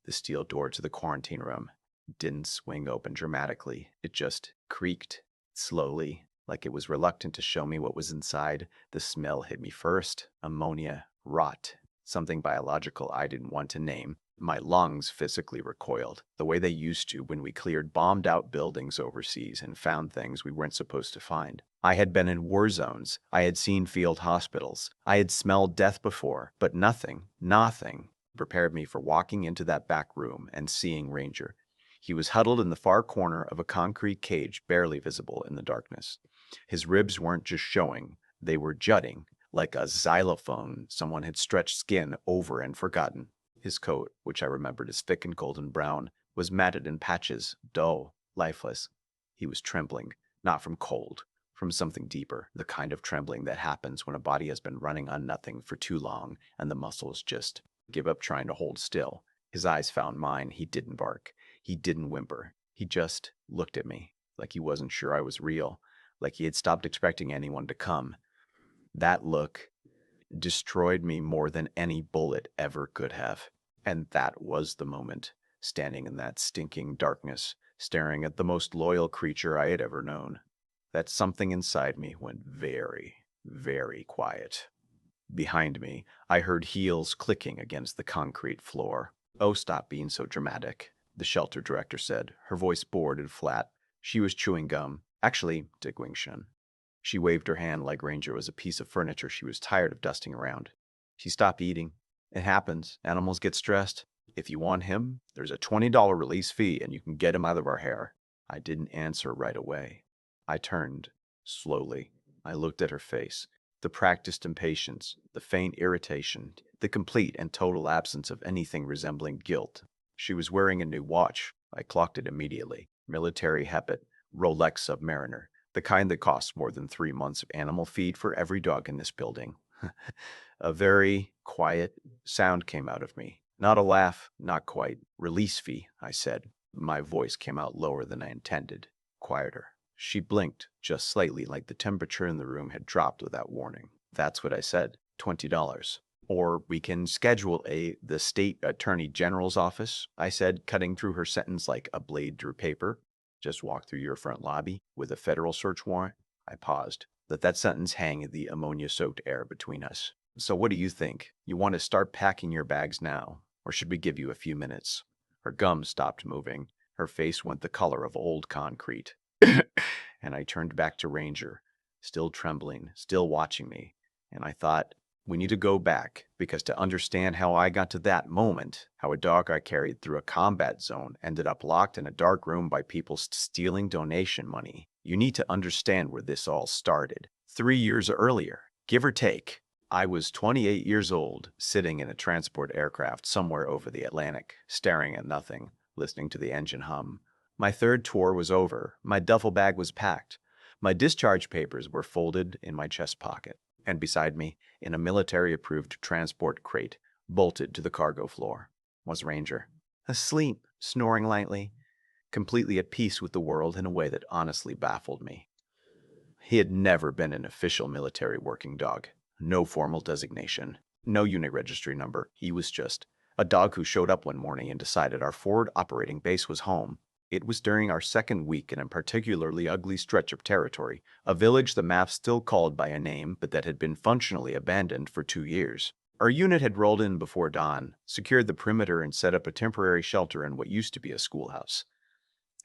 The steel door to the quarantine room didn't swing open dramatically. It just creaked slowly, like it was reluctant to show me what was inside. The smell hit me first. Ammonia, rot, something biological I didn't want to name. My lungs physically recoiled, the way they used to when we cleared bombed-out buildings overseas and found things we weren't supposed to find. I had been in war zones. I had seen field hospitals. I had smelled death before, but nothing prepared me for walking into that back room and seeing Ranger. He was huddled in the far corner of a concrete cage, barely visible in the darkness. His ribs weren't just showing, they were jutting, like a xylophone someone had stretched skin over and forgotten. His coat, which I remembered as thick and golden brown, was matted in patches, dull, lifeless. He was trembling, not from cold, from something deeper, the kind of trembling that happens when a body has been running on nothing for too long and the muscles just give up trying to hold still. His eyes found mine. He didn't bark. He didn't whimper. He just looked at me, like he wasn't sure I was real, like he had stopped expecting anyone to come. That look destroyed me more than any bullet ever could have. And that was the moment, standing in that stinking darkness, staring at the most loyal creature I had ever known. That something inside me went very, very quiet. Behind me, I heard heels clicking against the concrete floor. "Oh, stop being so dramatic," the shelter director said, her voice bored and flat. She was chewing gum. Actually, Dick Wingshin. She waved her hand like Ranger was a piece of furniture she was tired of dusting around. She stopped eating. "It happens. Animals get stressed. If you want him, there's a $20 release fee and you can get him out of our hair." I didn't answer right away. I turned, slowly. I looked at her face. The practiced impatience, the faint irritation, the complete and total absence of anything resembling guilt. She was wearing a new watch. I clocked it immediately. Military habit, Rolex Submariner, the kind that costs more than 3 months of animal feed for every dog in this building. A very quiet sound came out of me. Not a laugh, not quite. "Release fee," I said. My voice came out lower than I intended, quieter. She blinked, just slightly, like the temperature in the room had dropped without warning. "That's what I said. $20. Or we can schedule the state attorney general's office," I said, cutting through her sentence like a blade through paper. "Just walk through your front lobby with a federal search warrant." I paused. Let that sentence hang in the ammonia-soaked air between us. "So what do you think? You want to start packing your bags now, or should we give you a few minutes?" Her gums stopped moving. Her face went the color of old concrete. And I turned back to Ranger, still trembling, still watching me. And I thought, we need to go back, because to understand how I got to that moment, how a dog I carried through a combat zone ended up locked in a dark room by people stealing donation money, you need to understand where this all started. 3 years earlier, give or take, I was 28 years old, sitting in a transport aircraft somewhere over the Atlantic, staring at nothing, listening to the engine hum. My third tour was over. My duffel bag was packed. My discharge papers were folded in my chest pocket. And beside me, in a military-approved transport crate, bolted to the cargo floor, was Ranger. Asleep, snoring lightly, completely at peace with the world in a way that honestly baffled me. He had never been an official military working dog. No formal designation. No unit registry number. He was just a dog who showed up one morning and decided our forward operating base was home. It was during our second week in a particularly ugly stretch of territory, a village the map still called by a name but that had been functionally abandoned for 2 years. Our unit had rolled in before dawn, secured the perimeter and set up a temporary shelter in what used to be a schoolhouse.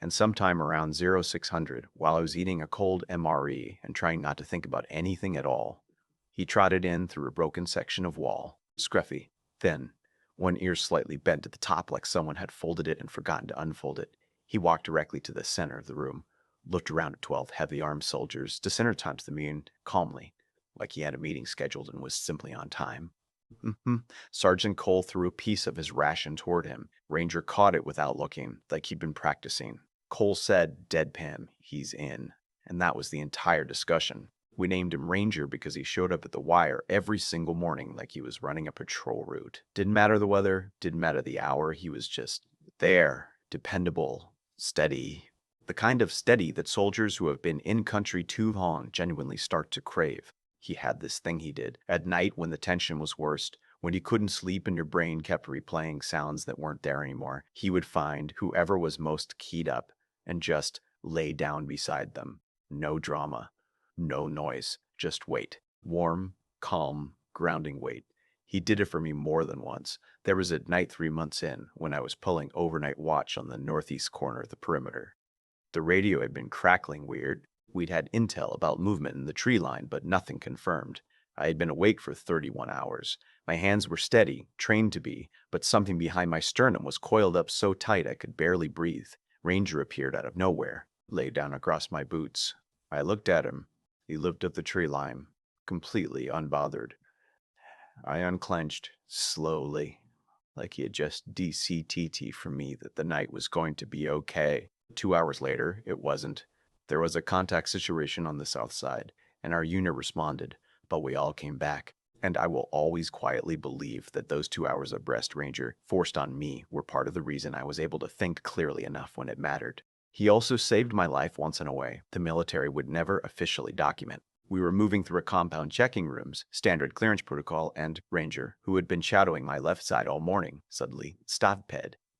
And sometime around 0600, while I was eating a cold MRE and trying not to think about anything at all, he trotted in through a broken section of wall, scruffy, thin, one ear slightly bent at the top like someone had folded it and forgotten to unfold it. He walked directly to the center of the room, looked around at 12 heavy-armed soldiers, descended to me and calmly, like he had a meeting scheduled and was simply on time. Sergeant Cole threw a piece of his ration toward him. Ranger caught it without looking, like he'd been practicing. Cole said, deadpan, "He's in." And that was the entire discussion. We named him Ranger because he showed up at the wire every single morning like he was running a patrol route. Didn't matter the weather, didn't matter the hour, he was just there, dependable, steady. The kind of steady that soldiers who have been in country too long genuinely start to crave. He had this thing he did at night when the tension was worst, When you couldn't sleep and your brain kept replaying sounds that weren't there anymore, he would find whoever was most keyed up and just lay down beside them. No drama, no noise, just wait. Warm, calm, grounding weight. He did it for me more than once. There was a night 3 months in when I was pulling overnight watch on the northeast corner of the perimeter. The radio had been crackling weird. We'd had intel about movement in the tree line, but nothing confirmed. I had been awake for 31 hours. My hands were steady, trained to be, but something behind my sternum was coiled up so tight I could barely breathe. Ranger appeared out of nowhere, lay down across my boots. I looked at him. He looked up the tree line, completely unbothered. I unclenched, slowly, like he had just DCTT from me that the night was going to be okay. 2 hours later, it wasn't. There was a contact situation on the south side, and our unit responded, but we all came back. And I will always quietly believe that those 2 hours of breast ranger forced on me were part of the reason I was able to think clearly enough when it mattered. He also saved my life once in a way the military would never officially document. We were moving through a compound checking rooms, standard clearance protocol, and Ranger, who had been shadowing my left side all morning, suddenly stopped,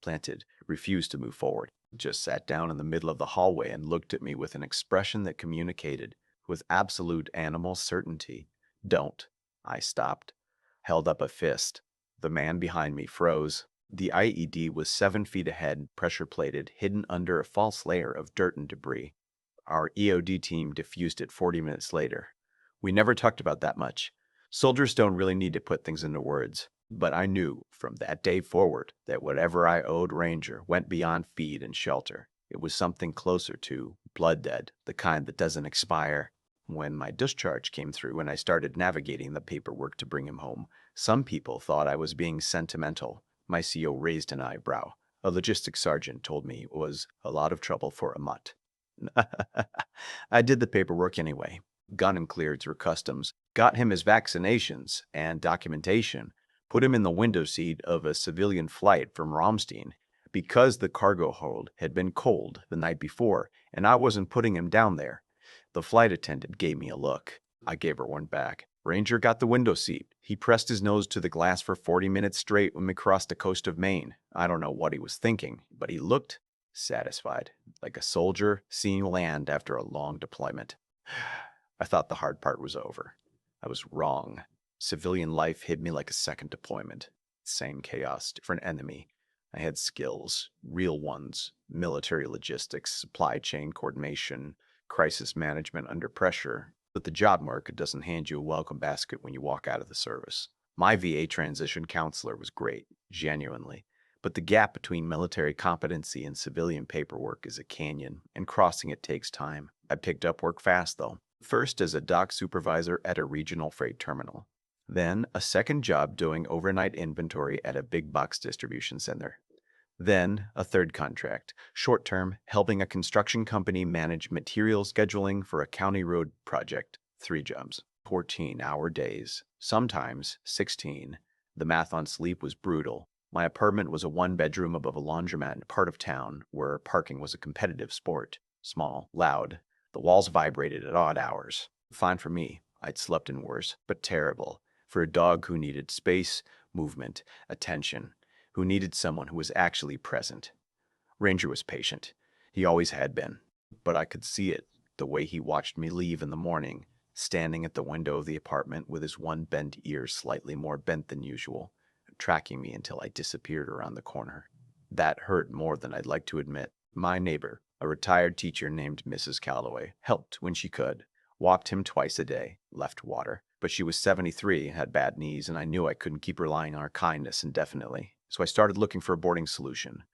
planted, refused to move forward. Just sat down in the middle of the hallway and looked at me with an expression that communicated, with absolute animal certainty, "Don't." I stopped, held up a fist. The man behind me froze. The IED was 7 feet ahead, pressure plated, hidden under a false layer of dirt and debris. Our EOD team defused it 40 minutes later. We never talked about that much. Soldiers don't really need to put things into words. But I knew from that day forward that whatever I owed Ranger went beyond feed and shelter. It was something closer to blood dead, the kind that doesn't expire. When my discharge came through and I started navigating the paperwork to bring him home, some people thought I was being sentimental. My CO raised an eyebrow. A logistics sergeant told me it was a lot of trouble for a mutt. I did the paperwork anyway. Got him cleared through customs, got him his vaccinations and documentation, put him in the window seat of a civilian flight from Ramstein because the cargo hold had been cold the night before and I wasn't putting him down there. The flight attendant gave me a look. I gave her one back. Ranger got the window seat. He pressed his nose to the glass for 40 minutes straight when we crossed the coast of Maine. I don't know what he was thinking, but he looked satisfied, like a soldier seeing land after a long deployment. I thought the hard part was over. I was wrong. Civilian life hit me like a second deployment. Same chaos, different enemy. I had skills, real ones, military logistics, supply chain coordination, crisis management under pressure. But the job market doesn't hand you a welcome basket when you walk out of the service. My VA transition counselor was great, genuinely. But the gap between military competency and civilian paperwork is a canyon, and crossing it takes time. I picked up work fast, though. First as a dock supervisor at a regional freight terminal. Then a second job doing overnight inventory at a big box distribution center. Then a third contract, short-term, helping a construction company manage material scheduling for a county road project. 3 jobs, 14-hour days, sometimes 16. The math on sleep was brutal. My apartment was a 1-bedroom above a laundromat in a part of town where parking was a competitive sport. Small, loud. The walls vibrated at odd hours. Fine for me. I'd slept in worse, but terrible. For a dog who needed space, movement, attention, who needed someone who was actually present. Ranger was patient. He always had been. But I could see it, the way he watched me leave in the morning, standing at the window of the apartment with his one bent ear slightly more bent than usual, tracking me until I disappeared around the corner. That hurt more than I'd like to admit. My neighbor, a retired teacher named Mrs. Calloway, helped when she could, walked him twice a day, left water. But she was 73, had bad knees, and I knew I couldn't keep relying on her kindness indefinitely. So I started looking for a boarding solution.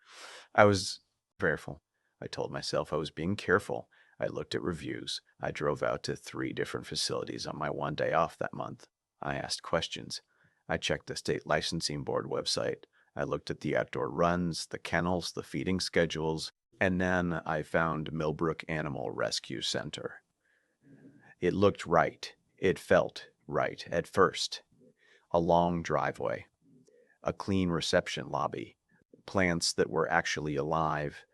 I was careful. I told myself I was being careful. I looked at reviews. I drove out to 3 different facilities on my one day off that month. I asked questions. I checked the state licensing board website. I looked at the outdoor runs, the kennels, the feeding schedules, and then I found Millbrook Animal Rescue Center. It looked right. It felt right at first. A long driveway, a clean reception lobby, plants that were actually alive,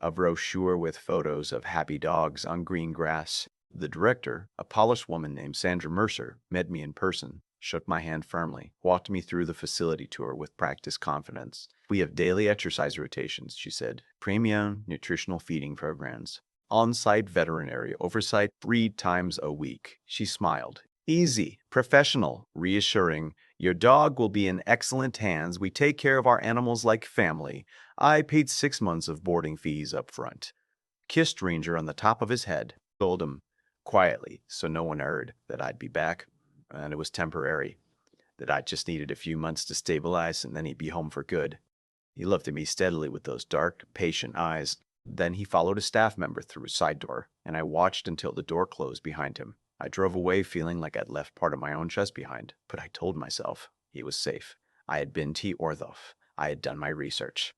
a brochure with photos of happy dogs on green grass. The director, a polished woman named Sandra Mercer, met me in person. shook my hand firmly, walked me through the facility tour with practiced confidence. We have daily exercise rotations, she said, premium nutritional feeding programs, on-site veterinary oversight 3 times a week. She smiled. Easy, professional, reassuring. Your dog will be in excellent hands. We take care of our animals like family. I paid 6 months of boarding fees up front. Kissed Ranger on the top of his head, told him quietly so no one heard that I'd be back, and it was temporary, that I just needed a few months to stabilize and then he'd be home for good. He looked at me steadily with those dark, patient eyes. Then he followed a staff member through a side door, and I watched until the door closed behind him. I drove away feeling like I'd left part of my own chest behind, but I told myself he was safe. I had been T. Orthoff. I had done my research.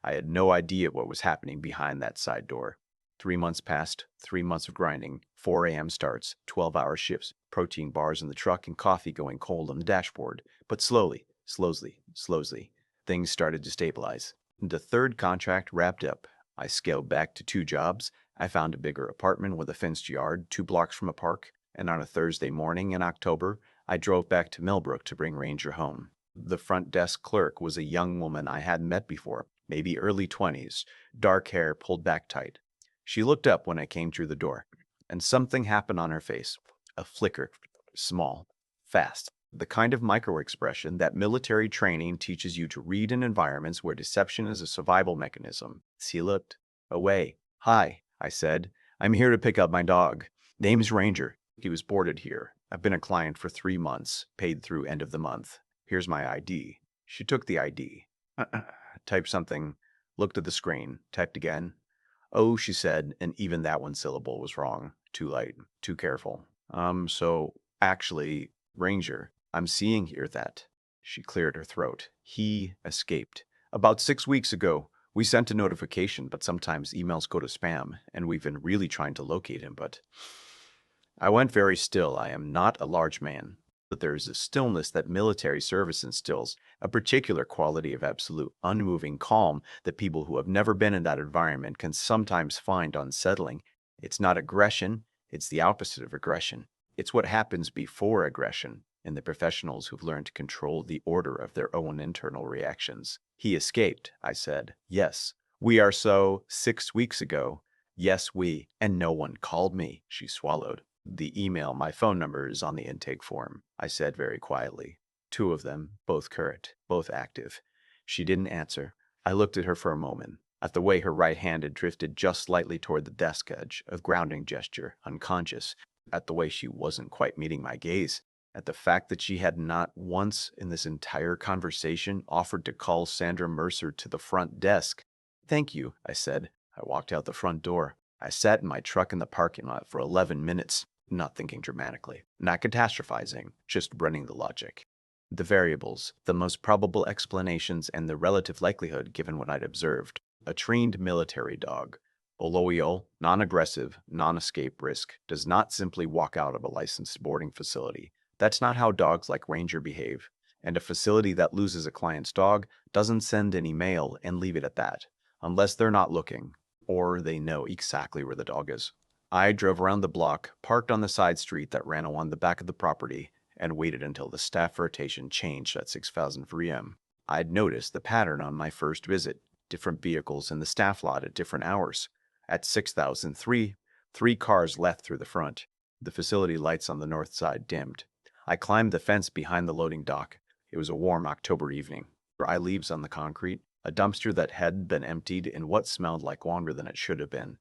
I had no idea what was happening behind that side door. 3 months passed, 3 months of grinding, 4 a.m. starts, 12-hour shifts, protein bars in the truck and coffee going cold on the dashboard. But slowly, things started to stabilize. The third contract wrapped up. I scaled back to 2 jobs. I found a bigger apartment with a fenced yard 2 blocks from a park, and on a Thursday morning in October, I drove back to Millbrook to bring Ranger home. The front desk clerk was a young woman I hadn't met before, maybe early 20s, dark hair pulled back tight. She looked up when I came through the door, and something happened on her face. A flicker, small, fast. The kind of micro-expression that military training teaches you to read in environments where deception is a survival mechanism. She looked away. Hi, I said. I'm here to pick up my dog. Name's Ranger. He was boarded here. I've been a client for 3 months, paid through end of the month. Here's my ID. She took the ID. Typed something, looked at the screen, typed again. Oh, she said, and even that one syllable was wrong. Too light, too careful. Actually, Ranger, I'm seeing here that. She cleared her throat. He escaped. About 6 weeks ago, we sent a notification, but sometimes emails go to spam, and we've been really trying to locate him, but... I went very still. I am not a large man, but there is a stillness that military service instills, a particular quality of absolute, unmoving calm that people who have never been in that environment can sometimes find unsettling. It's not aggression, it's the opposite of aggression. It's what happens before aggression, in the professionals who've learned to control the order of their own internal reactions. He escaped, I said. Yes. We are so 6 weeks ago. Yes, we. And no one called me, she swallowed. The email, my phone number is on the intake form, I said very quietly. 2 of them, both current, both active. She didn't answer. I looked at her for a moment, at the way her right hand had drifted just slightly toward the desk edge, a grounding gesture, unconscious, at the way she wasn't quite meeting my gaze, at the fact that she had not once in this entire conversation offered to call Sandra Mercer to the front desk. Thank you, I said. I walked out the front door. I sat in my truck in the parking lot for 11 minutes. Not thinking dramatically, not catastrophizing, just running the logic. The variables, the most probable explanations, and the relative likelihood given what I'd observed. A trained military dog, loyal, non-aggressive, non-escape risk, does not simply walk out of a licensed boarding facility. That's not how dogs like Ranger behave. And a facility that loses a client's dog doesn't send any mail and leave it at that, unless they're not looking, or they know exactly where the dog is. I drove around the block, parked on the side street that ran along the back of the property, and waited until the staff rotation changed at 6,003 m. I'd noticed the pattern on my first visit, different vehicles in the staff lot at different hours. At 6,003, 3 cars left through the front. The facility lights on the north side dimmed. I climbed the fence behind the loading dock. It was a warm October evening. Dry leaves on the concrete, a dumpster that had been emptied in what smelled like longer than it should have been.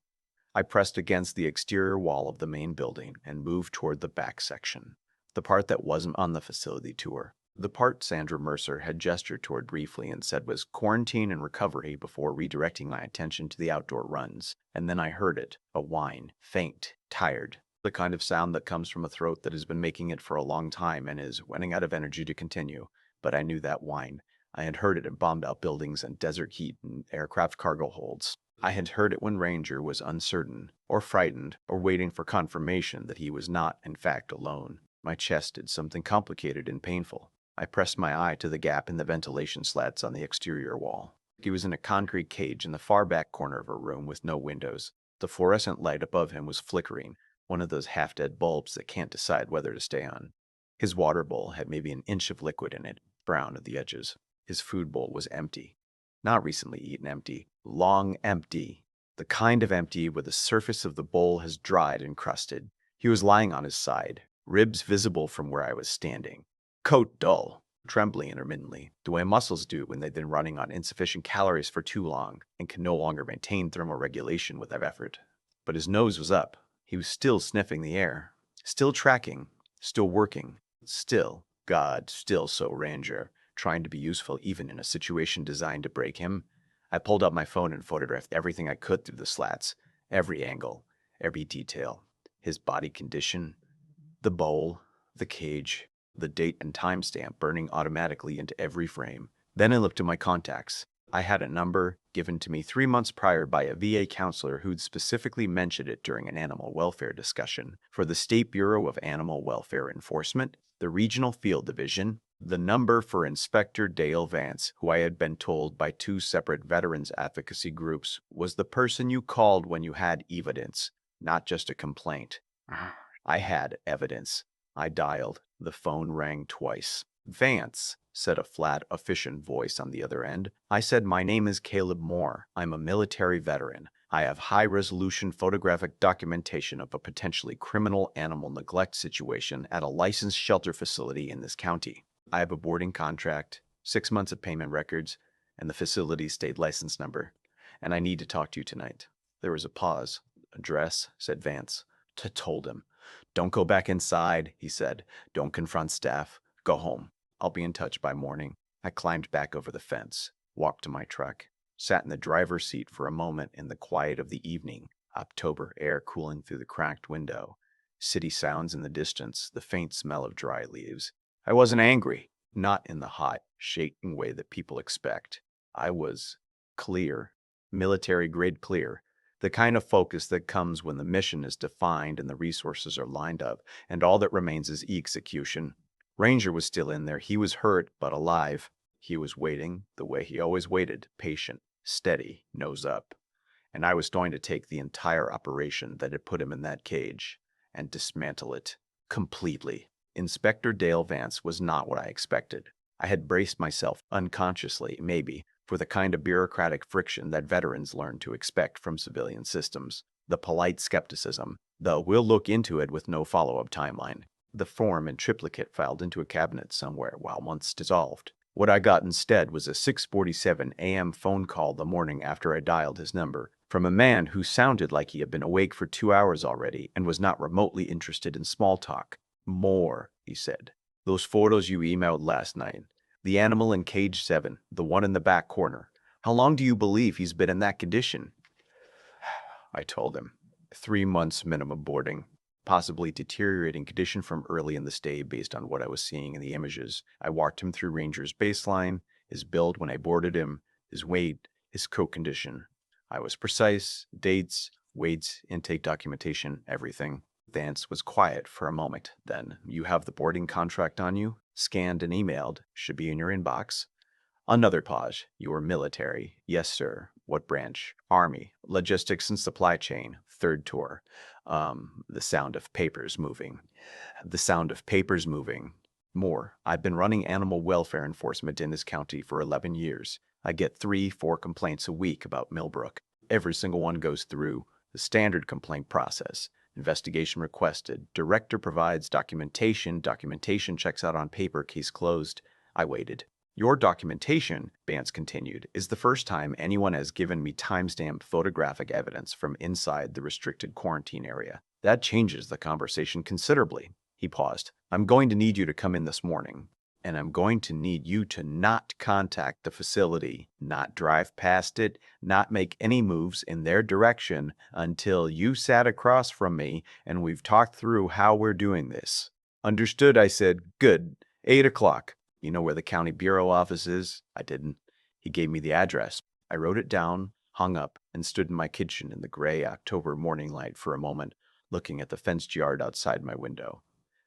I pressed against the exterior wall of the main building and moved toward the back section, the part that wasn't on the facility tour. The part Sandra Mercer had gestured toward briefly and said was quarantine and recovery before redirecting my attention to the outdoor runs. And then I heard it, a whine, faint, tired, the kind of sound that comes from a throat that has been making it for a long time and is running out of energy to continue. But I knew that whine. I had heard it in bombed-out buildings and desert heat and aircraft cargo holds. I had heard it when Ranger was uncertain, or frightened, or waiting for confirmation that he was not, in fact, alone. My chest did something complicated and painful. I pressed my eye to the gap in the ventilation slats on the exterior wall. He was in a concrete cage in the far back corner of a room with no windows. The fluorescent light above him was flickering, one of those half-dead bulbs that can't decide whether to stay on. His water bowl had maybe an inch of liquid in it, brown at the edges. His food bowl was empty. Not recently eaten empty, long empty. The kind of empty where the surface of the bowl has dried and crusted. He was lying on his side, ribs visible from where I was standing. Coat dull, trembling intermittently, the way muscles do when they've been running on insufficient calories for too long and can no longer maintain thermoregulation without effort. But his nose was up. He was still sniffing the air, still tracking, still working, still, God, still so Ranger, trying to be useful even in a situation designed to break him. I pulled out my phone and photographed everything I could through the slats, every angle, every detail. His body condition, the bowl, the cage, the date and timestamp burning automatically into every frame. Then I looked at my contacts. I had a number given to me 3 months prior by a VA counselor who'd specifically mentioned it during an animal welfare discussion for the State Bureau of Animal Welfare Enforcement, the Regional Field Division, the number for Inspector Dale Vance, who I had been told by 2 separate veterans advocacy groups was the person you called when you had evidence, not just a complaint. I had evidence. I dialed. The phone rang twice. Vance, said a flat, efficient voice on the other end. I said, my name is Caleb Moore. I'm a military veteran. I have high-resolution photographic documentation of a potentially criminal animal neglect situation at a licensed shelter facility in this county. I have a boarding contract, 6 months of payment records, and the facility's state license number. And I need to talk to you tonight. There was a pause. Address, said Vance. Told him. Don't go back inside, he said. Don't confront staff. Go home. I'll be in touch by morning. I climbed back over the fence, walked to my truck, sat in the driver's seat for a moment in the quiet of the evening, October air cooling through the cracked window, city sounds in the distance, the faint smell of dry leaves. I wasn't angry, not in the hot, shaking way that people expect. I was clear, military-grade clear, the kind of focus that comes when the mission is defined and the resources are lined up, and all that remains is execution. Ranger was still in there. He was hurt, but alive. He was waiting the way he always waited, patient, steady, nose up. And I was going to take the entire operation that had put him in that cage and dismantle it completely. Inspector Dale Vance was not what I expected. I had braced myself, unconsciously, maybe, for the kind of bureaucratic friction that veterans learn to expect from civilian systems. The polite skepticism, the we'll look into it with no follow-up timeline. The form in triplicate filed into a cabinet somewhere while once dissolved. What I got instead was a 6:47 a.m. phone call the morning after I dialed his number, from a man who sounded like he had been awake for 2 hours already and was not remotely interested in small talk. More, he said. Those photos you emailed last night. The animal in cage 7, the one in the back corner. How long do you believe he's been in that condition? I told him. 3 months minimum boarding. Possibly deteriorating condition from early in the stay based on what I was seeing in the images. I walked him through Ranger's baseline, his build when I boarded him, his weight, his coat condition. I was precise, dates, weights, intake documentation, everything. Vance was quiet for a moment. Then, you have the boarding contract on you? Scanned and emailed. Should be in your inbox. Another pause. You are military. Yes, sir. What branch? Army. Logistics and supply chain. Third tour. The sound of papers moving. The sound of papers moving. More. I've been running animal welfare enforcement in this county for 11 years. I get 3-4 complaints a week about Millbrook. Every single one goes through the standard complaint process. Investigation requested. Director provides documentation. Documentation checks out on paper. Case closed. I waited. Your documentation, Vance continued, is the first time anyone has given me timestamped photographic evidence from inside the restricted quarantine area. That changes the conversation considerably. He paused. I'm going to need you to come in this morning, and I'm going to need you to not contact the facility, not drive past it, not make any moves in their direction until you sat across from me and we've talked through how we're doing this. Understood, I said. Good. 8 o'clock. You know where the county bureau office is? I didn't. He gave me the address. I wrote it down, hung up, and stood in my kitchen in the gray October morning light for a moment, looking at the fenced yard outside my window.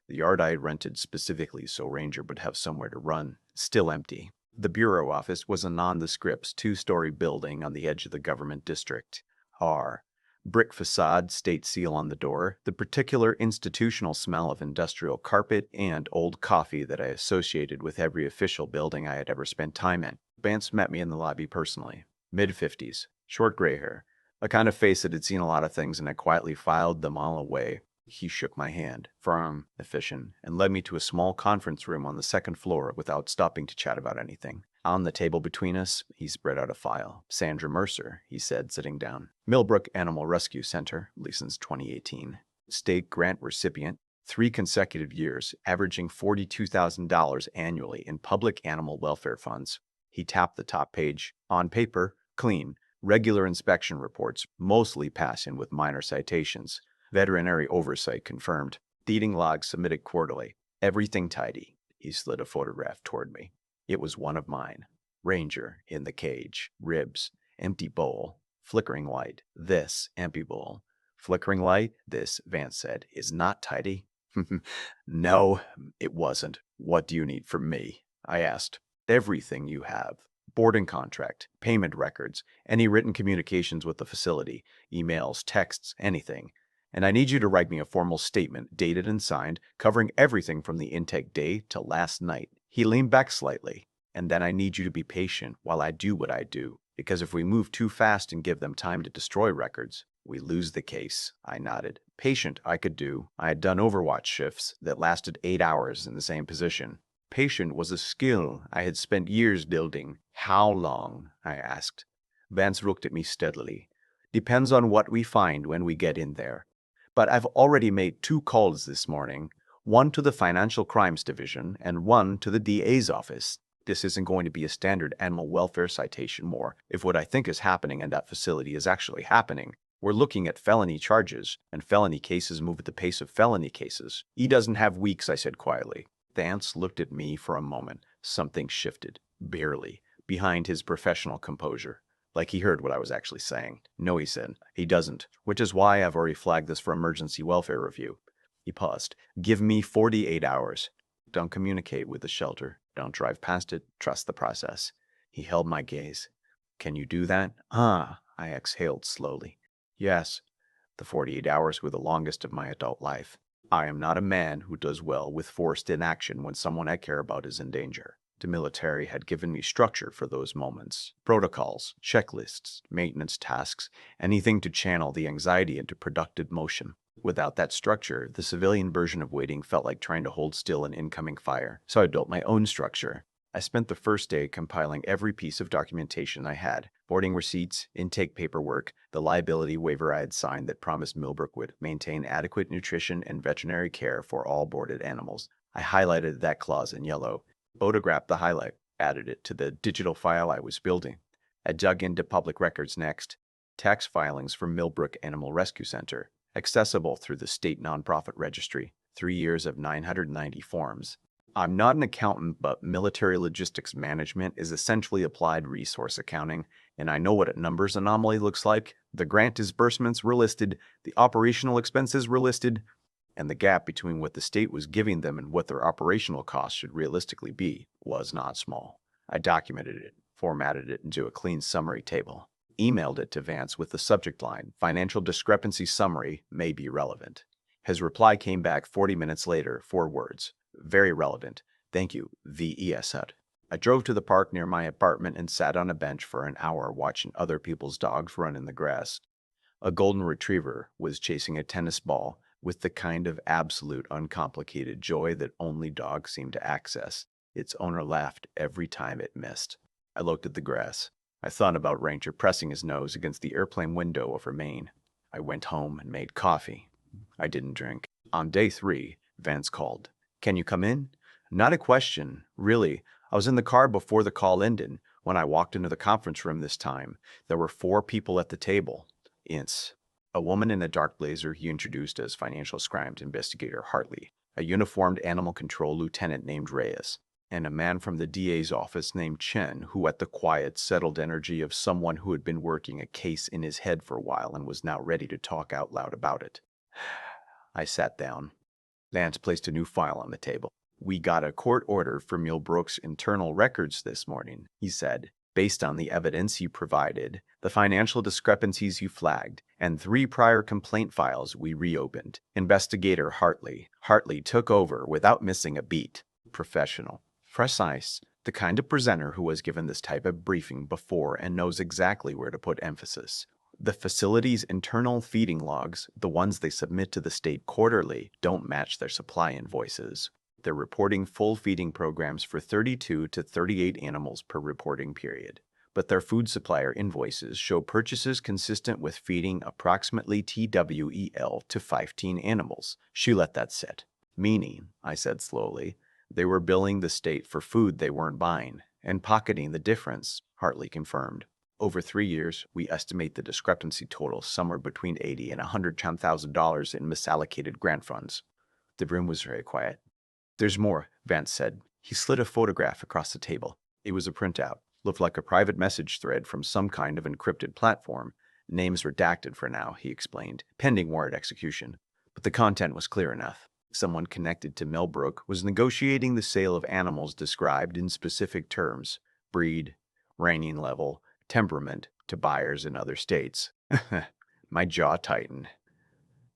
The yard I had rented specifically so Ranger would have somewhere to run, still empty. The bureau office was a nondescript 2-story building on the edge of the government district. R. Brick facade, state seal on the door, the particular institutional smell of industrial carpet and old coffee that I associated with every official building I had ever spent time in. Vance met me in the lobby personally. Mid-50s, short gray hair, a kind of face that had seen a lot of things and I quietly filed them all away. He shook my hand, firm, efficient, and led me to a small conference room on the second floor without stopping to chat about anything. On the table between us, he spread out a file. Sandra Mercer, he said, sitting down. Millbrook Animal Rescue Center, license 2018. State grant recipient, 3 consecutive years, averaging $42,000 annually in public animal welfare funds. He tapped the top page. On paper, clean. Regular inspection reports, mostly pass in with minor citations. Veterinary oversight confirmed. Feeding logs submitted quarterly. Everything tidy. He slid a photograph toward me. It was one of mine. Ranger in the cage. Ribs. Empty bowl. Flickering light. This empty bowl. Flickering light, this, Vance said, is not tidy. No, it wasn't. What do you need from me? I asked. Everything you have. Boarding contract, payment records, any written communications with the facility, emails, texts, anything. And I need you to write me a formal statement, dated and signed, covering everything from the intake day to last night. He leaned back slightly. And then I need you to be patient while I do what I do, because if we move too fast and give them time to destroy records, we lose the case. I nodded. Patient I could do. I had done overwatch shifts that lasted 8 hours in the same position. Patient was a skill I had spent years building. How long? I asked. Vance looked at me steadily. Depends on what we find when we get in there. But I've already made 2 calls this morning, one to the Financial Crimes Division and one to the DA's office. This isn't going to be a standard animal welfare citation more. If what I think is happening in that facility is actually happening, we're looking at felony charges, and felony cases move at the pace of felony cases. He doesn't have weeks, I said quietly. Vance looked at me for a moment. Something shifted, barely, behind his professional composure. Like he heard what I was actually saying. No, he said, he doesn't, which is why I've already flagged this for emergency welfare review. He paused. Give me 48 hours. Don't communicate with the shelter. Don't drive past it. Trust the process. He held my gaze. Can you do that? I exhaled slowly. Yes. The 48 hours were the longest of my adult life. I am not a man who does well with forced inaction when someone I care about is in danger. The military had given me structure for those moments. Protocols, checklists, maintenance tasks, anything to channel the anxiety into productive motion. Without that structure, the civilian version of waiting felt like trying to hold still an incoming fire. So I built my own structure. I spent the first day compiling every piece of documentation I had. Boarding receipts, intake paperwork, the liability waiver I had signed that promised Millbrook would maintain adequate nutrition and veterinary care for all boarded animals. I highlighted that clause in yellow, photographed the highlight, added it to the digital file I was building. I dug into public records next. Tax filings from Millbrook Animal Rescue Center, accessible through the state nonprofit registry. 3 years of 990 forms. I'm not an accountant, but military logistics management is essentially applied resource accounting, and I know what a numbers anomaly looks like. The grant disbursements were listed, the operational expenses were listed, and the gap between what the state was giving them and what their operational costs should realistically be was not small. I documented it, formatted it into a clean summary table, emailed it to Vance with the subject line, "Financial discrepancy summary may be relevant." His reply came back 40 minutes later, 4 words. Very relevant. Thank you, VES HUD. I drove to the park near my apartment and sat on a bench for an hour watching other people's dogs run in the grass. A golden retriever was chasing a tennis ball with the kind of absolute uncomplicated joy that only dogs seem to access. Its owner laughed every time it missed. I looked at the grass. I thought about Ranger pressing his nose against the airplane window of her mane. I went home and made coffee. I didn't drink. On day 3, Vance called. Can you come in? Not a question, really. I was in the car before the call ended. When I walked into the conference room this time, there were 4 people at the table. Ince. A woman in a dark blazer he introduced as Financial Crimes Investigator Hartley, a uniformed animal control lieutenant named Reyes, and a man from the DA's office named Chen, who had the quiet, settled energy of someone who had been working a case in his head for a while and was now ready to talk out loud about it. I sat down. Vance placed a new file on the table. We got a court order for Millbrook's internal records this morning, he said. Based on the evidence you provided, the financial discrepancies you flagged, and 3 prior complaint files we reopened, Investigator Hartley took over without missing a beat. Professional. Precise. The kind of presenter who was given this type of briefing before and knows exactly where to put emphasis. The facility's internal feeding logs, the ones they submit to the state quarterly, don't match their supply invoices. They're reporting full feeding programs for 32 to 38 animals per reporting period. But their food supplier invoices show purchases consistent with feeding approximately TWEL to 15 animals. She let that sit. Meaning, I said slowly, they were billing the state for food they weren't buying and pocketing the difference, Hartley confirmed. Over 3 years, we estimate the discrepancy total somewhere between $80,000 and $110,000 in misallocated grant funds. The room was very quiet. There's more, Vance said. He slid a photograph across the table. It was a printout. Looked like a private message thread from some kind of encrypted platform. Names redacted for now, he explained, pending warrant execution. But the content was clear enough. Someone connected to Millbrook was negotiating the sale of animals described in specific terms: breed, reining level, temperament, to buyers in other states. My jaw tightened.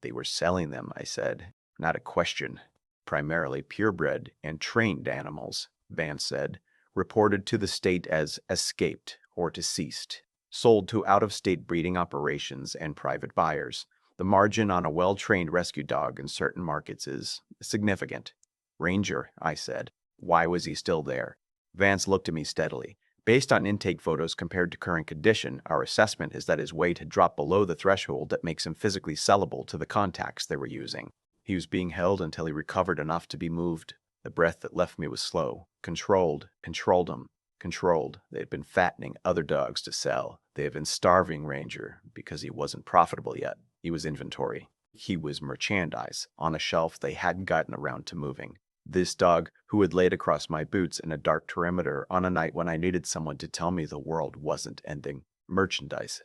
They were selling them, I said. Not a question. Primarily purebred and trained animals, Vance said, reported to the state as escaped or deceased, sold to out-of-state breeding operations and private buyers. The margin on a well-trained rescue dog in certain markets is significant. Ranger, I said. Why was he still there? Vance looked at me steadily. Based on intake photos compared to current condition, our assessment is that his weight had dropped below the threshold that makes him physically sellable to the contacts they were using. He was being held until he recovered enough to be moved. The breath that left me was slow. Controlled him. They had been fattening other dogs to sell. They had been starving Ranger because he wasn't profitable yet. He was inventory. He was merchandise on a shelf they hadn't gotten around to moving. This dog, who had laid across my boots in a dark perimeter on a night when I needed someone to tell me the world wasn't ending. Merchandise.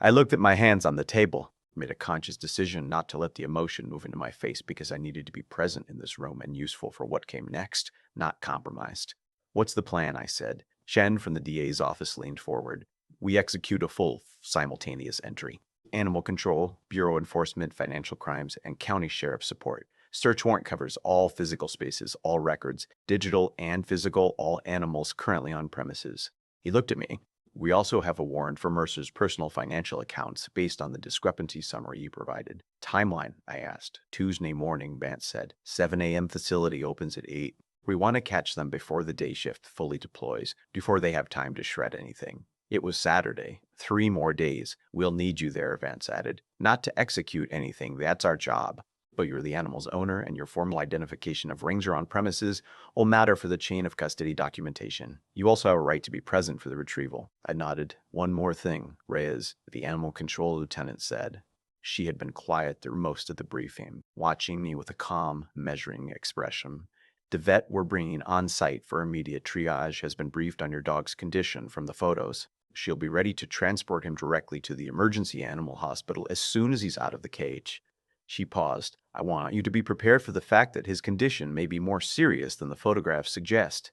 I looked at my hands on the table, made a conscious decision not to let the emotion move into my face because I needed to be present in this room and useful for what came next, not compromised. What's the plan? I said. Shen from the DA's office leaned forward. We execute a full simultaneous entry. Animal control, bureau enforcement, financial crimes, and county sheriff support. Search warrant covers all physical spaces, all records, digital and physical, all animals currently on premises. He looked at me. We also have a warrant for Mercer's personal financial accounts based on the discrepancy summary you provided. Timeline, I asked. Tuesday morning, Vance said. 7 a.m. facility opens at 8. We want to catch them before the day shift fully deploys, before they have time to shred anything. It was Saturday. 3 more days. We'll need you there, Vance added. Not to execute anything, that's our job. But you're the animal's owner, and your formal identification of Ranger on premises will matter for the chain of custody documentation. You also have a right to be present for the retrieval. I nodded. One more thing, Reyes, the animal control lieutenant said. She had been quiet through most of the briefing, watching me with a calm, measuring expression. The vet we're bringing on site for immediate triage has been briefed on your dog's condition from the photos. She'll be ready to transport him directly to the emergency animal hospital as soon as he's out of the cage. She paused. I want you to be prepared for the fact that his condition may be more serious than the photographs suggest.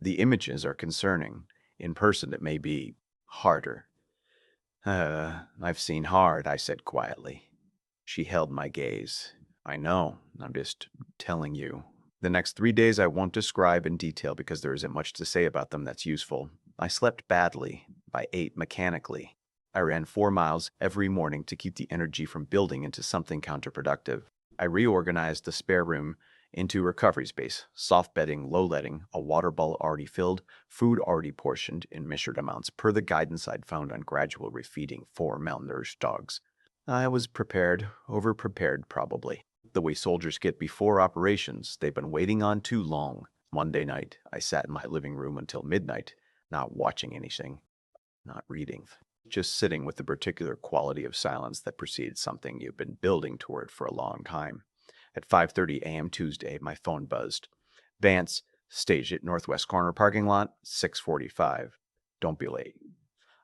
The images are concerning. In person, it may be harder. I've seen hard, I said quietly. She held my gaze. I know. I'm just telling you. The next 3 days I won't describe in detail because there isn't much to say about them that's useful. I slept badly. I ate mechanically. I ran 4 miles every morning to keep the energy from building into something counterproductive. I reorganized the spare room into recovery space, soft bedding, low leading, a water bowl already filled, food already portioned in measured amounts per the guidance I'd found on gradual refeeding for malnourished dogs. I was prepared, over-prepared probably. The way soldiers get before operations they've been waiting on too long. Monday night, I sat in my living room until midnight, not watching anything, not reading. Just sitting with the particular quality of silence that precedes something you've been building toward for a long time. At 5:30 a.m. Tuesday, my phone buzzed. Vance, stage at Northwest Corner parking lot, 6:45. Don't be late.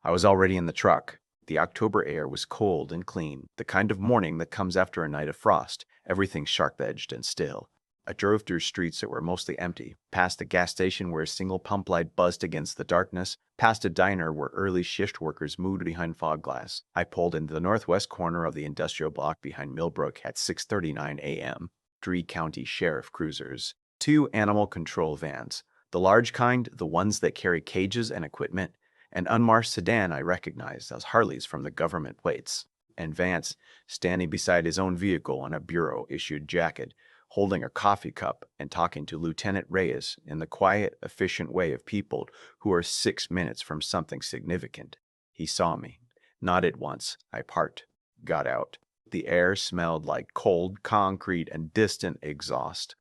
I was already in the truck. The October air was cold and clean, the kind of morning that comes after a night of frost, everything sharp-edged and still. I drove through streets that were mostly empty, past a gas station where a single pump light buzzed against the darkness, past a diner where early shift workers moved behind fog glass. I pulled into the northwest corner of the industrial block behind Millbrook at 6:39 a.m. 3 county sheriff cruisers, 2 animal control vans, the large kind, the ones that carry cages and equipment, an unmarked sedan I recognized as Harley's from the government plates, and Vance, standing beside his own vehicle in a bureau-issued jacket, holding a coffee cup and talking to Lieutenant Reyes in the quiet, efficient way of people who are 6 minutes from something significant. He saw me, nodded once. I parked, got out. The air smelled like cold concrete and distant exhaust.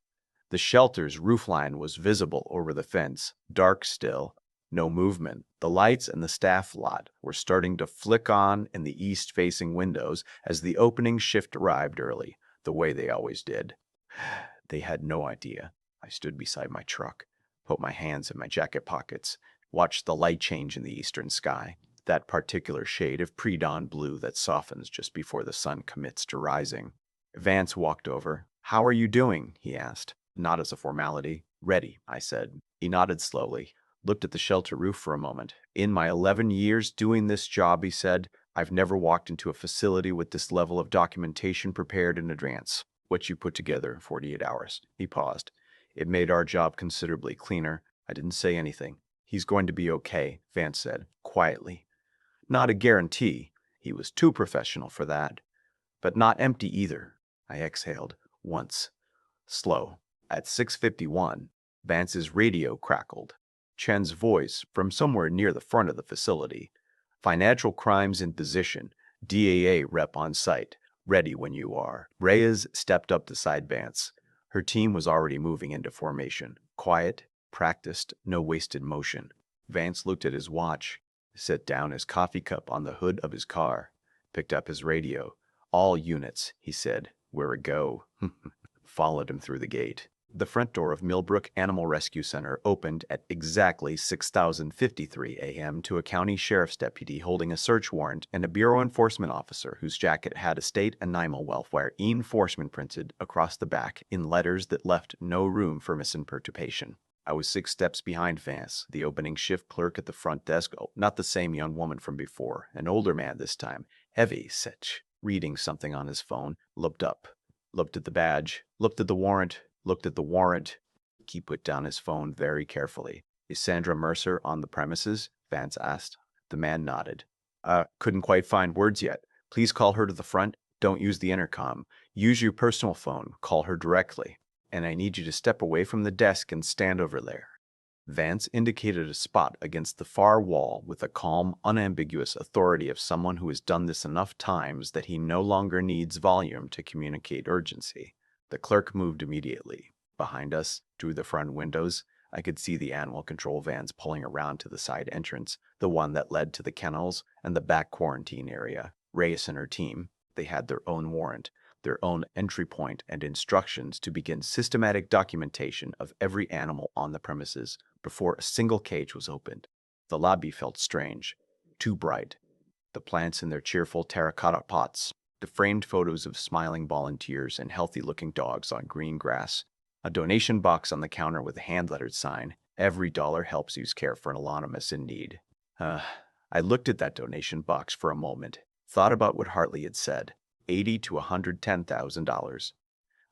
The shelter's roofline was visible over the fence, dark still, no movement. The lights in the staff lot were starting to flick on in the east-facing windows as the opening shift arrived early, the way they always did. They had no idea. I stood beside my truck, put my hands in my jacket pockets, watched the light change in the eastern sky, that particular shade of pre-dawn blue that softens just before the sun commits to rising. Vance walked over. "How are you doing?" he asked. Not as a formality. "Ready," I said. He nodded slowly, looked at the shelter roof for a moment. "In my 11 years doing this job," he said, "I've never walked into a facility with this level of documentation prepared in advance. What you put together in 48 hours. He paused. It made our job considerably cleaner. I didn't say anything. "He's going to be okay," Vance said, quietly. Not a guarantee. He was too professional for that. But not empty either. I exhaled. Once. Slow. At 6:51, Vance's radio crackled. Chen's voice from somewhere near the front of the facility. "Financial crimes in position. DAA rep on site. Ready when you are." Reyes stepped up beside Vance. Her team was already moving into formation. Quiet, practiced, no wasted motion. Vance looked at his watch, set down his coffee cup on the hood of his car, picked up his radio. "All units," he said. "Where a go." Followed him through the gate. The front door of Millbrook Animal Rescue Center opened at exactly 6:53 a.m. to a county sheriff's deputy holding a search warrant and a bureau enforcement officer whose jacket had a state and animal welfare enforcement printed across the back in letters that left no room for misinterpretation. I was 6 steps behind Vance, the opening shift clerk at the front desk. Oh, not the same young woman from before, an older man this time, heavy, set, reading something on his phone, looked up, looked at the badge, looked at the warrant, looked at the warrant. He put down his phone very carefully. "Is Sandra Mercer on the premises?" Vance asked. The man nodded. Couldn't quite find words yet. Please call her to the front. Don't use the intercom. Use your personal phone. Call her directly. And I need you to step away from the desk and stand over there." Vance indicated a spot against the far wall with the calm, unambiguous authority of someone who has done this enough times that he no longer needs volume to communicate urgency. The clerk moved immediately. Behind us, through the front windows, I could see the animal control vans pulling around to the side entrance, the one that led to the kennels and the back quarantine area. Reyes and her team, they had their own warrant, their own entry point and instructions to begin systematic documentation of every animal on the premises before a single cage was opened. The lobby felt strange, too bright. The plants in their cheerful terracotta pots, the framed photos of smiling volunteers and healthy-looking dogs on green grass, a donation box on the counter with a hand-lettered sign, "Every dollar helps you care for an anonymous in need." I looked at that donation box for a moment, thought about what Hartley had said. $80,000 to $110,000.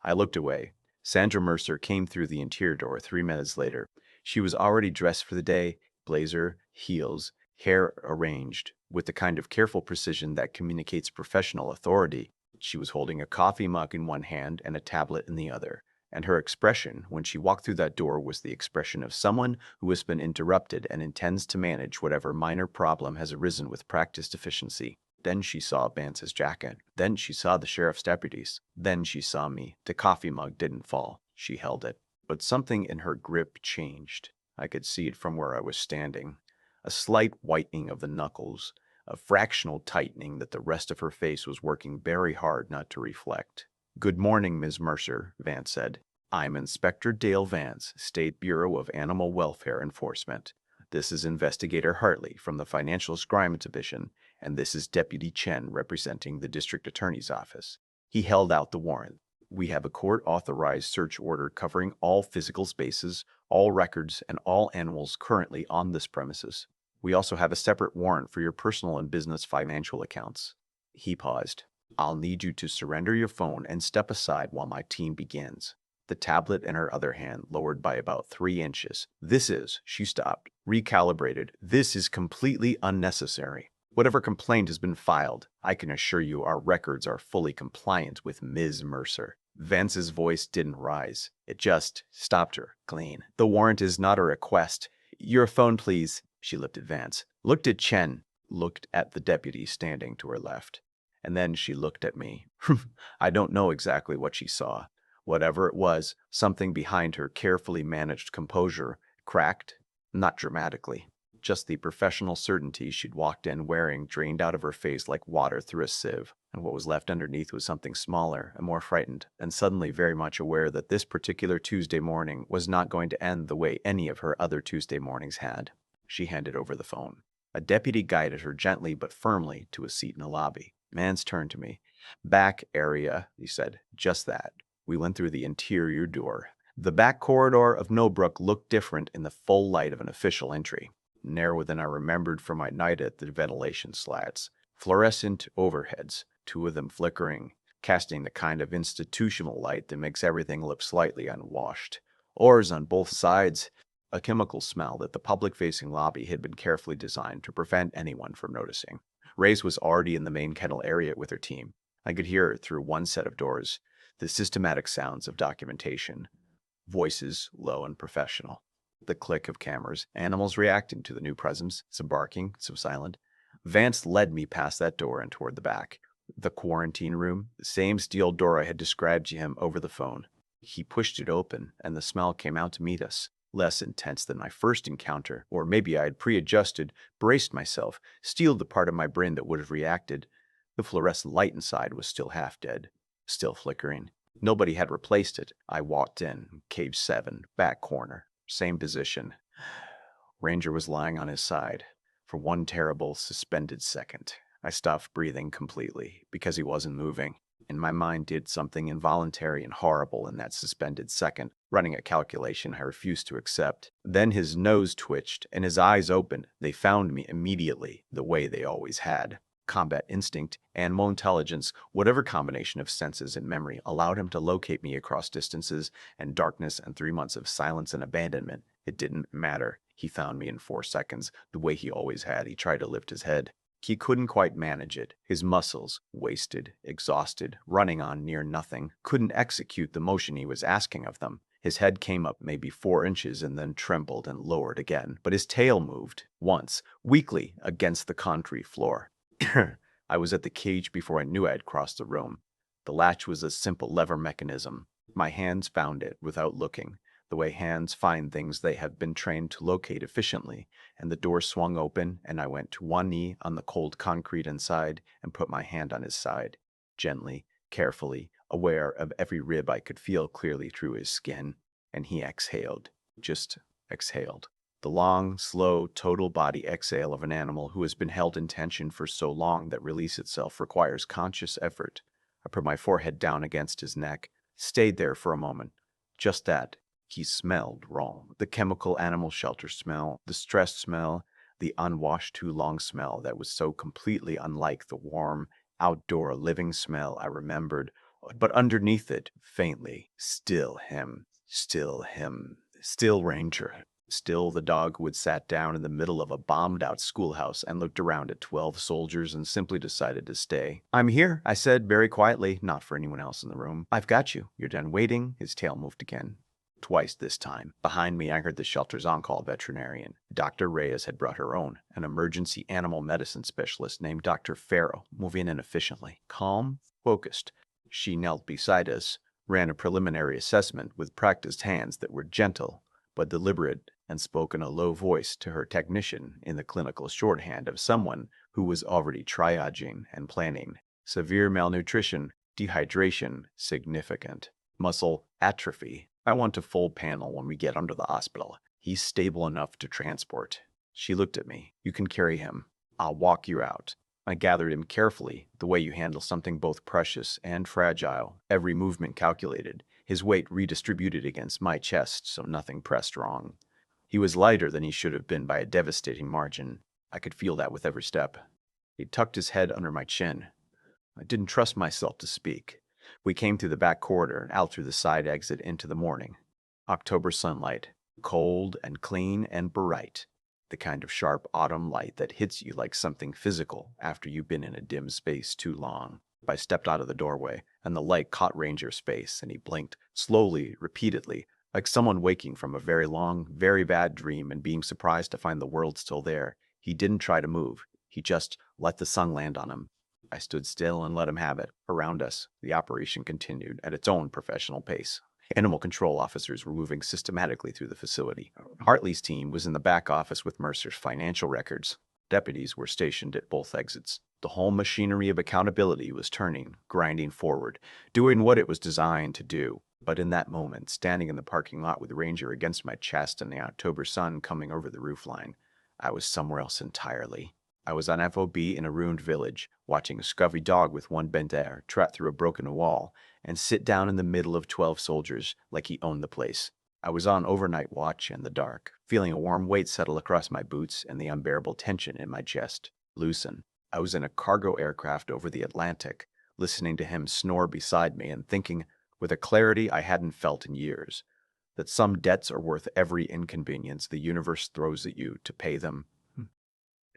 I looked away. Sandra Mercer came through the interior door 3 minutes later. She was already dressed for the day, blazer, heels, hair arranged with the kind of careful precision that communicates professional authority. She was holding a coffee mug in one hand and a tablet in the other, and her expression when she walked through that door was the expression of someone who has been interrupted and intends to manage whatever minor problem has arisen with practiced efficiency. Then she saw Vance's jacket. Then she saw the sheriff's deputies. Then she saw me. The coffee mug didn't fall. She held it. But something in her grip changed. I could see it from where I was standing. A slight whitening of the knuckles, a fractional tightening that the rest of her face was working very hard not to reflect. "Good morning, Ms. Mercer," Vance said. "I'm Inspector Dale Vance, State Bureau of Animal Welfare Enforcement. This is Investigator Hartley from the Financial Crime Division, and this is Deputy Chen representing the District Attorney's Office." He held out the warrant. We have a court-authorized search order covering all physical spaces, all records, and all animals currently on this premises. We also have a separate warrant for your personal and business financial accounts." He paused. "I'll need you to surrender your phone and step aside while my team begins." The tablet in her other hand lowered by about 3 inches. She stopped, recalibrated. "This is completely unnecessary. Whatever complaint has been filed, I can assure you our records are fully compliant with Ms. Mercer." Vance's voice didn't rise. It just stopped her clean. "The warrant is not a request. Your phone, please." She lifted Vance, looked at Chen, looked at the deputy standing to her left. And then she looked at me. I don't know exactly what she saw. Whatever it was, something behind her carefully managed composure cracked, not dramatically. Just the professional certainty she'd walked in wearing drained out of her face like water through a sieve, and what was left underneath was something smaller and more frightened, and suddenly very much aware that this particular Tuesday morning was not going to end the way any of her other Tuesday mornings had. She handed over the phone. A deputy guided her gently but firmly to a seat in the lobby. Mans turned to me. "Back area," he said. "Just that." We went through the interior door. The back corridor of Knowbrook looked different in the full light of an official entry. Narrower than I remembered from my night at the ventilation slats. Fluorescent overheads, 2 of them flickering, casting the kind of institutional light that makes everything look slightly unwashed. Oars on both sides, a chemical smell that the public-facing lobby had been carefully designed to prevent anyone from noticing. Reyes was already in the main kennel area with her team. I could hear her through one set of doors, the systematic sounds of documentation. Voices low and professional. The click of cameras, animals reacting to the new presence, some barking, some silent. Vance led me past that door and toward the back. The quarantine room, the same steel door I had described to him over the phone. He pushed it open, and the smell came out to meet us. Less intense than my first encounter, or maybe I had pre-adjusted, braced myself, steeled the part of my brain that would have reacted. The fluorescent light inside was still half dead, still flickering. Nobody had replaced it. I walked in, cage 7, back corner, same position. Ranger was lying on his side. For one terrible, suspended second, I stopped breathing completely because he wasn't moving. And my mind did something involuntary and horrible in that suspended second, running a calculation I refused to accept. Then his nose twitched and his eyes opened. They found me immediately, the way they always had. Combat instinct, animal intelligence, whatever combination of senses and memory allowed him to locate me across distances and darkness and 3 months of silence and abandonment. It didn't matter. He found me in 4 seconds, the way he always had. He tried to lift his head. He couldn't quite manage it. His muscles, wasted, exhausted, running on near nothing, couldn't execute the motion he was asking of them. His head came up maybe 4 inches and then trembled and lowered again. But his tail moved, once, weakly, against the concrete floor. I was at the cage before I knew I had crossed the room. The latch was a simple lever mechanism. My hands found it without looking, the way hands find things they have been trained to locate efficiently, and the door swung open, and I went to one knee on the cold concrete inside and put my hand on his side, gently, carefully, aware of every rib I could feel clearly through his skin, and he exhaled, just exhaled. The long, slow, total body exhale of an animal who has been held in tension for so long that release itself requires conscious effort. I put my forehead down against his neck, stayed there for a moment. Just that. He smelled wrong. The chemical animal shelter smell, the stress smell, the unwashed too long smell that was so completely unlike the warm, outdoor living smell I remembered. But underneath it, faintly, still him, still Ranger. Still the dog who had sat down in the middle of a bombed-out schoolhouse and looked around at 12 soldiers and simply decided to stay. "I'm here," I said very quietly, not for anyone else in the room. "I've got you. You're done waiting." His tail moved again. Twice this time. Behind me, I heard the shelter's on-call veterinarian. Dr. Reyes had brought her own, an emergency animal medicine specialist named Dr. Farrow, moving in efficiently. Calm, focused. She knelt beside us, ran a preliminary assessment with practiced hands that were gentle but deliberate, and spoke in a low voice to her technician in the clinical shorthand of someone who was already triaging and planning. Severe malnutrition, dehydration, significant. Muscle atrophy. I want a full panel when we get under the hospital. He's stable enough to transport. She looked at me. "You can carry him. I'll walk you out." I gathered him carefully, the way you handle something both precious and fragile, every movement calculated, his weight redistributed against my chest so nothing pressed wrong. He was lighter than he should have been by a devastating margin. I could feel that with every step. He tucked his head under my chin. I didn't trust myself to speak. We came through the back corridor and out through the side exit into the morning. October sunlight, cold and clean and bright. The kind of sharp autumn light that hits you like something physical after you've been in a dim space too long. I stepped out of the doorway, and the light caught Ranger's face, and he blinked, slowly, repeatedly, like someone waking from a very long, very bad dream and being surprised to find the world still there. He didn't try to move. He just let the sun land on him. I stood still and let him have it. Around us, the operation continued at its own professional pace. Animal control officers were moving systematically through the facility. Hartley's team was in the back office with Mercer's financial records. Deputies were stationed at both exits. The whole machinery of accountability was turning, grinding forward, doing what it was designed to do. But in that moment, standing in the parking lot with Ranger against my chest and the October sun coming over the roofline, I was somewhere else entirely. I was on FOB in a ruined village, watching a scruffy dog with one bent ear trot through a broken wall and sit down in the middle of 12 soldiers like he owned the place. I was on overnight watch in the dark, feeling a warm weight settle across my boots and the unbearable tension in my chest loosen. I was in a cargo aircraft over the Atlantic, listening to him snore beside me and thinking, with a clarity I hadn't felt in years, that some debts are worth every inconvenience the universe throws at you to pay them.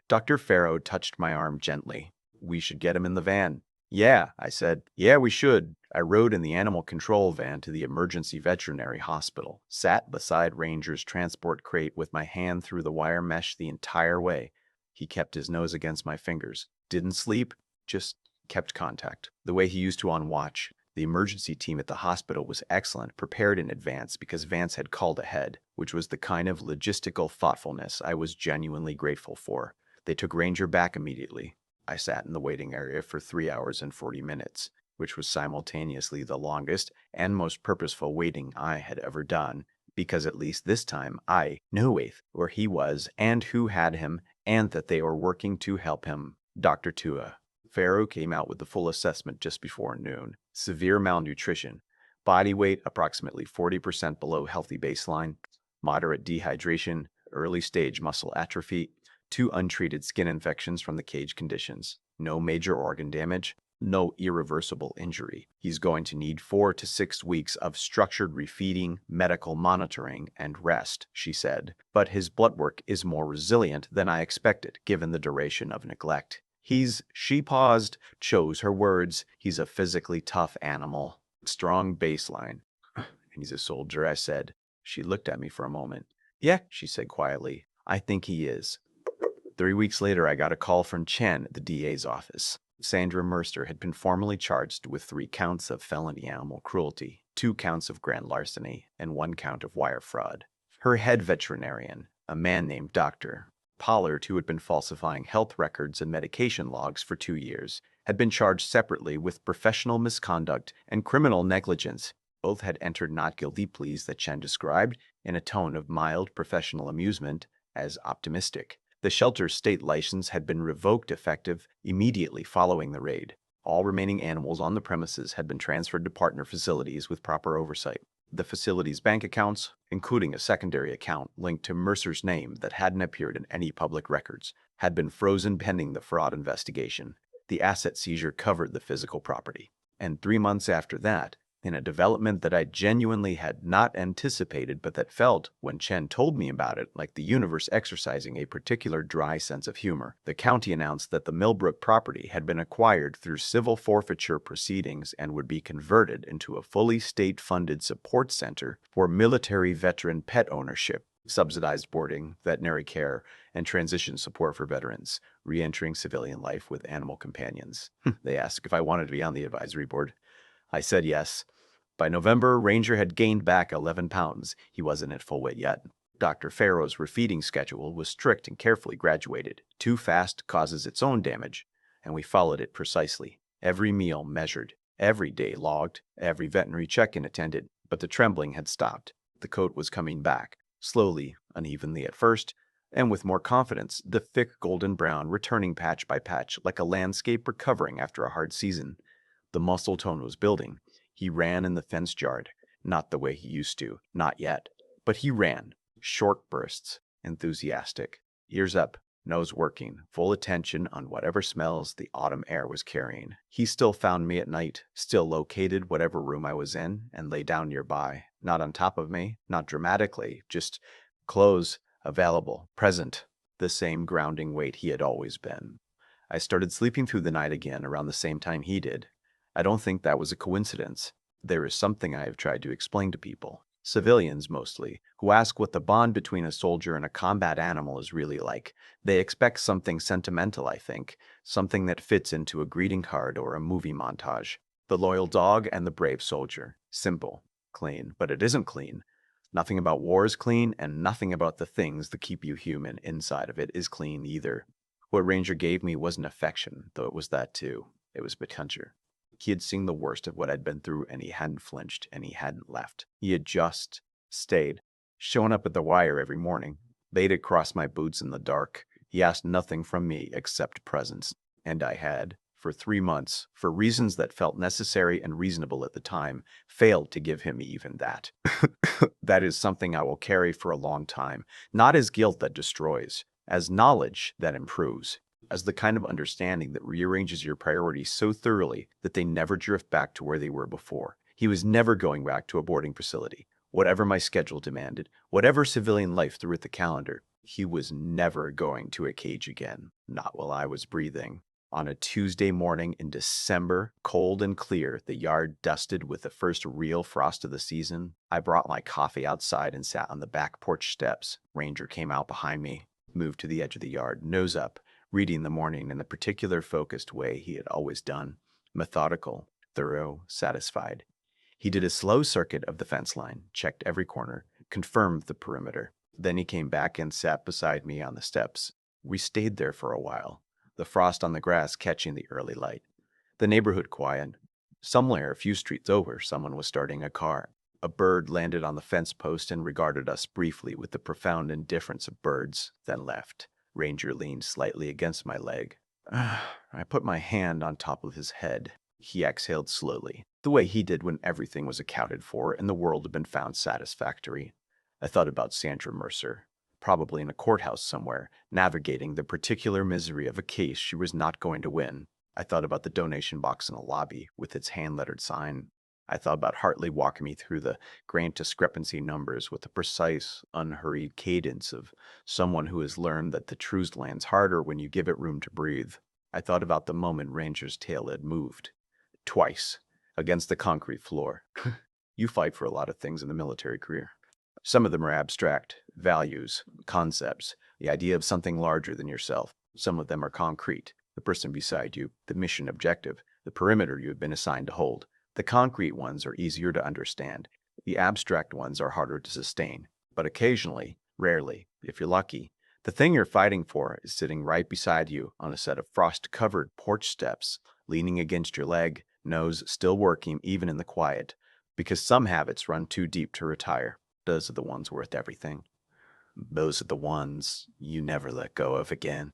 Dr. Farrow touched my arm gently. We should get him in the van. Yeah, I said. Yeah, we should. I rode in the animal control van to the emergency veterinary hospital, sat beside Ranger's transport crate with my hand through the wire mesh the entire way. He kept his nose against my fingers. Didn't sleep, just kept contact. The way he used to on watch. The emergency team at the hospital was excellent, prepared in advance because Vance had called ahead, which was the kind of logistical thoughtfulness I was genuinely grateful for. They took Ranger back immediately. I sat in the waiting area for 3 hours and 40 minutes, which was simultaneously the longest and most purposeful waiting I had ever done, because at least this time I knew where he was and who had him, and that they were working to help him. Dr. Tua. Farrow came out with the full assessment just before noon. Severe malnutrition. Body weight approximately 40% below healthy baseline. Moderate dehydration. Early stage muscle atrophy. 2 untreated skin infections from the cage conditions. No major organ damage. No irreversible injury. He's going to need 4 to 6 weeks of structured refeeding, medical monitoring, and rest, she said. But his blood work is more resilient than I expected, given the duration of neglect. She paused, chose her words. He's a physically tough animal. Strong baseline. And he's a soldier, I said. She looked at me for a moment. Yeah, she said quietly. I think he is. 3 weeks later, I got a call from Chen at the DA's office. Sandra Mercer had been formally charged with 3 counts of felony animal cruelty, 2 counts of grand larceny, and 1 count of wire fraud. Her head veterinarian, a man named Dr. Pollard, who had been falsifying health records and medication logs for 2 years, had been charged separately with professional misconduct and criminal negligence. Both had entered not guilty pleas that Chen described, in a tone of mild professional amusement, as optimistic. The shelter's state license had been revoked effective immediately following the raid. All remaining animals on the premises had been transferred to partner facilities with proper oversight. The facility's bank accounts, including a secondary account linked to Mercer's name that hadn't appeared in any public records, had been frozen pending the fraud investigation. The asset seizure covered the physical property. And 3 months after that, in a development that I genuinely had not anticipated but that felt, when Chen told me about it, like the universe exercising a particular dry sense of humor, the county announced that the Millbrook property had been acquired through civil forfeiture proceedings and would be converted into a fully state-funded support center for military veteran pet ownership, subsidized boarding, veterinary care, and transition support for veterans re-entering civilian life with animal companions. They asked if I wanted to be on the advisory board. I said yes. By November, Ranger had gained back 11 pounds. He wasn't at full weight yet. Dr. Farrow's refeeding schedule was strict and carefully graduated. Too fast causes its own damage, and we followed it precisely. Every meal measured, every day logged, every veterinary check-in attended. But the trembling had stopped. The coat was coming back, slowly, unevenly at first, And with more confidence, the thick golden brown returning patch by patch, like a landscape recovering after a hard season. The muscle tone was building. He ran in the fenced yard, not the way he used to, not yet. But he ran, short bursts, enthusiastic, ears up, nose working, full attention on whatever smells the autumn air was carrying. He still found me at night, still located whatever room I was in, and lay down nearby, not on top of me, not dramatically, just close, available, present, the same grounding weight he had always been. I started sleeping through the night again around the same time he did. I don't think that was a coincidence. There is something I have tried to explain to people, civilians mostly, who ask what the bond between a soldier and a combat animal is really like. They expect something sentimental, I think, something that fits into a greeting card or a movie montage. The loyal dog and the brave soldier. Simple, clean, but it isn't clean. Nothing about war is clean, and nothing about the things that keep you human inside of it is clean either. What Ranger gave me wasn't affection, though it was that too. It was potential. He had seen the worst of what I'd been through, and he hadn't flinched, and he hadn't left. He had just stayed, shown up at the wire every morning, laid across my boots in the dark. He asked nothing from me except presence, and I had, for 3 months, for reasons that felt necessary and reasonable at the time, failed to give him even that. That is something I will carry for a long time, not as guilt that destroys, as knowledge that improves, as the kind of understanding that rearranges your priorities so thoroughly that they never drift back to where they were before. He was never going back to a boarding facility. Whatever my schedule demanded, whatever civilian life threw at the calendar, he was never going to a cage again, not while I was breathing. On a Tuesday morning in December, cold and clear, the yard dusted with the first real frost of the season, I brought my coffee outside and sat on the back porch steps. Ranger came out behind me, moved to the edge of the yard, nose up, reading the morning in the particular focused way he had always done. Methodical, thorough, satisfied. He did a slow circuit of the fence line, checked every corner, confirmed the perimeter. Then he came back and sat beside me on the steps. We stayed there for a while, the frost on the grass catching the early light. The neighborhood quiet. Somewhere a few streets over, someone was starting a car. A bird landed on the fence post and regarded us briefly with the profound indifference of birds, then left. Ranger leaned slightly against my leg. I put my hand on top of his head. He exhaled slowly, the way he did when everything was accounted for and the world had been found satisfactory. I thought about Sandra Mercer, probably in a courthouse somewhere, navigating the particular misery of a case she was not going to win. I thought about the donation box in the lobby with its hand-lettered sign. I thought about Hartley walking me through the grant discrepancy numbers with the precise, unhurried cadence of someone who has learned that the truth lands harder when you give it room to breathe. I thought about the moment Ranger's tail had moved. Twice. Against the concrete floor. You fight for a lot of things in the military career. Some of them are abstract, values, concepts, the idea of something larger than yourself. Some of them are concrete, the person beside you, the mission objective, the perimeter you have been assigned to hold. The concrete ones are easier to understand. The abstract ones are harder to sustain. But occasionally, rarely, if you're lucky, the thing you're fighting for is sitting right beside you on a set of frost-covered porch steps, leaning against your leg, nose still working even in the quiet, because some habits run too deep to retire. Those are the ones worth everything. Those are the ones you never let go of again.